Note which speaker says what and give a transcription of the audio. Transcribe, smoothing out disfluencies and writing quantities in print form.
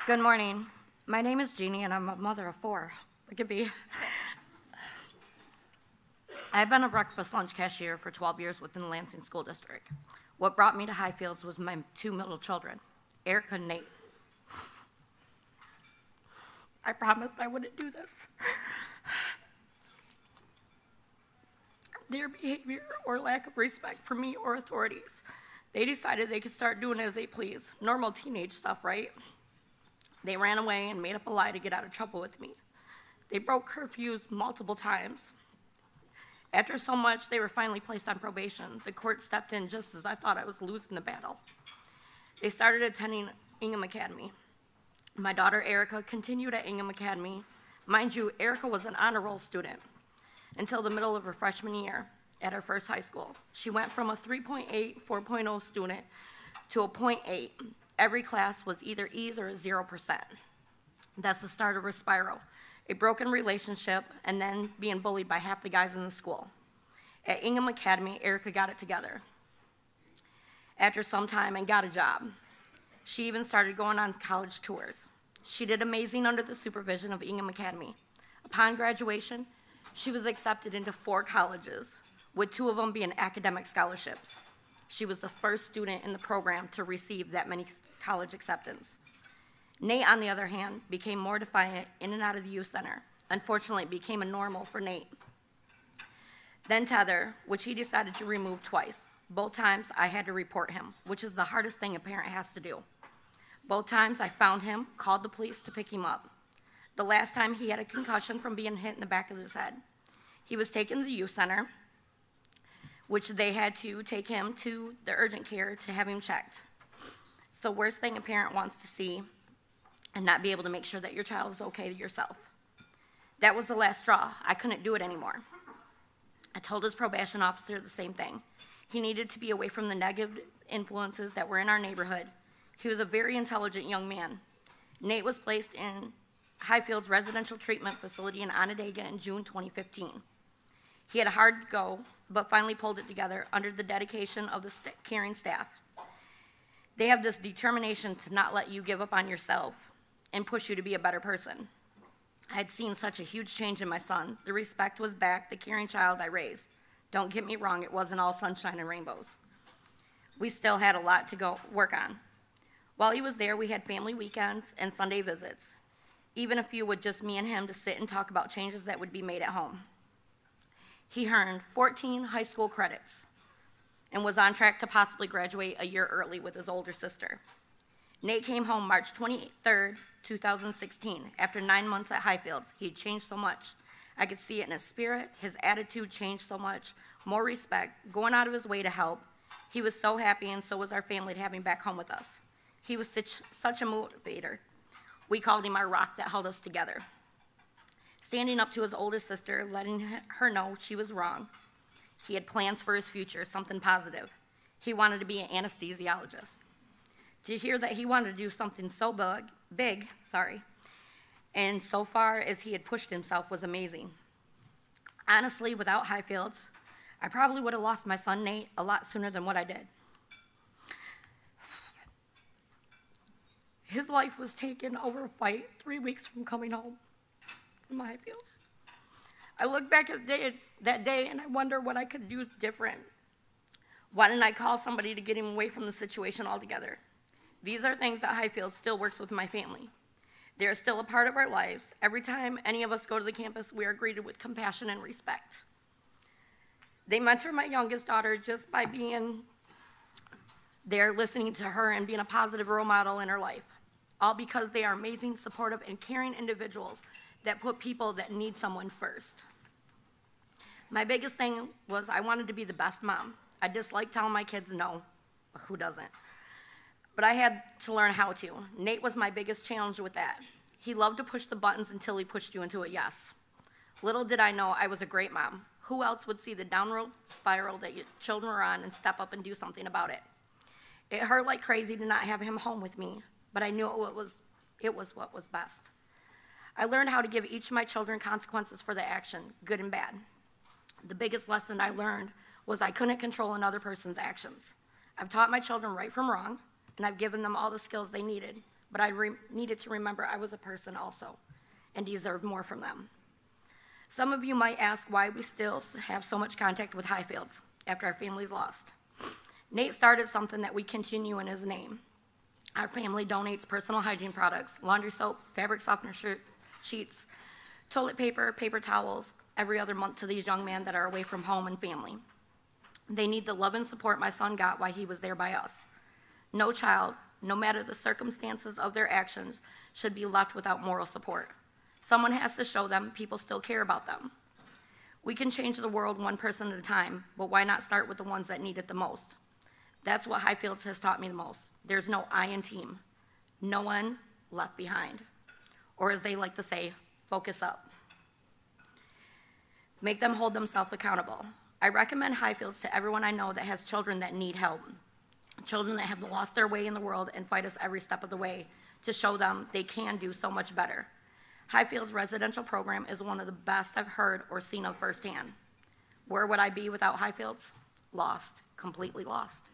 Speaker 1: Good morning. My name is Jeannie, and I'm a mother of 4. Look at me. I've been a breakfast lunch cashier for 12 years within the Lansing School District. What brought me to Highfields was my 2 middle children, Erica and Nate. I promised I wouldn't do this. Their behavior or lack of respect for me or authorities. They decided they could start doing as they please. Normal teenage stuff, right? They ran away and made up a lie to get out of trouble with me. They broke curfews multiple times. After so much, they were finally placed on probation. The court stepped in just as I thought I was losing the battle. They started attending Ingham Academy. My daughter, Erica, continued at Ingham Academy. Mind you, Erica was an honor roll student until the middle of her freshman year at her first high school. She went from a 3.8, 4.0 student to a 0.8. Every class was either E's or 0%. That's the start of her spiral. A broken relationship, and then being bullied by half the guys in the school. At Ingham Academy, Erica got it together after some time and got a job. She even started going on college tours. She did amazing under the supervision of Ingham Academy. Upon graduation, she was accepted into 4 colleges, with 2 of them being academic scholarships. She was the first student in the program to receive that many college acceptance. Nate, on the other hand, became more defiant in and out of the youth center. Unfortunately, it became a normal for Nate. Then tether, which he decided to remove twice. Both times, I had to report him, which is the hardest thing a parent has to do. Both times, I found him, called the police to pick him up. The last time, he had a concussion from being hit in the back of his head. He was taken to the youth center, which they had to take him to the urgent care to have him checked. It's the worst thing a parent wants to see, and not be able to make sure that your child is okay yourself. That was the last straw. I couldn't do it anymore. I told his probation officer the same thing. He needed to be away from the negative influences that were in our neighborhood. He was a very intelligent young man. Nate was placed in Highfields Residential Treatment Facility in Onondaga in June 2015. He had a hard go, but finally pulled it together under the dedication of the caring staff. They have this determination to not let you give up on yourself and push you to be a better person. I had seen such a huge change in my son. The respect was back, the caring child I raised. Don't get me wrong, it wasn't all sunshine and rainbows. We still had a lot to go work on. While he was there, we had family weekends and Sunday visits, even a few with just me and him to sit and talk about changes that would be made at home. He earned 14 high school credits and was on track to possibly graduate a year early with his older sister. Nate came home March 23rd, 2016. After 9 months at Highfields, he had changed so much. I could see it in his spirit. His attitude changed so much. More respect, going out of his way to help. He was so happy, and so was our family to have him back home with us. He was such a motivator. We called him our rock that held us together. Standing up to his oldest sister, letting her know she was wrong. He had plans for his future, something positive. He wanted to be an anesthesiologist. To hear that he wanted to do something so big, and so far as he had pushed himself was amazing. Honestly, without Highfields, I probably would have lost my son Nate a lot sooner than what I did. His life was taken over a fight 3 weeks from coming home from Highfields. I look back at that day and I wonder what I could do different. Why didn't I call somebody to get him away from the situation altogether? These are things that Highfields still works with my family. They are still a part of our lives. Every time any of us go to the campus, we are greeted with compassion and respect. They mentor my youngest daughter just by being there, listening to her, and being a positive role model in her life. All because they are amazing, supportive, and caring individuals that put people that need someone first. My biggest thing was I wanted to be the best mom. I dislike telling my kids no, but who doesn't? But I had to learn how to. Nate was my biggest challenge with that. He loved to push the buttons until he pushed you into a yes. Little did I know I was a great mom. Who else would see the downward spiral that your children were on and step up and do something about it? It hurt like crazy to not have him home with me, but I knew it was what was best. I learned how to give each of my children consequences for their action, good and bad. The biggest lesson I learned was I couldn't control another person's actions. I've taught my children right from wrong, and I've given them all the skills they needed, but I needed to remember I was a person also and deserved more from them. Some of you might ask why we still have so much contact with Highfields after our family's lost. Nate started something that we continue in his name. Our family donates personal hygiene products, laundry soap, fabric softener sheets, toilet paper, paper towels, every other month to these young men that are away from home and family. They need the love and support my son got while he was there by us. No child, no matter the circumstances of their actions, should be left without moral support. Someone has to show them people still care about them. We can change the world one person at a time, but why not start with the ones that need it the most? That's what Highfields has taught me the most. There's no I in team. No one left behind. Or as they like to say, focus up. Make them hold themselves accountable. I recommend Highfields to everyone I know that has children that need help, children that have lost their way in the world and fight us every step of the way to show them they can do so much better. Highfields' residential program is one of the best I've heard or seen of firsthand. Where would I be without Highfields? Lost, completely lost.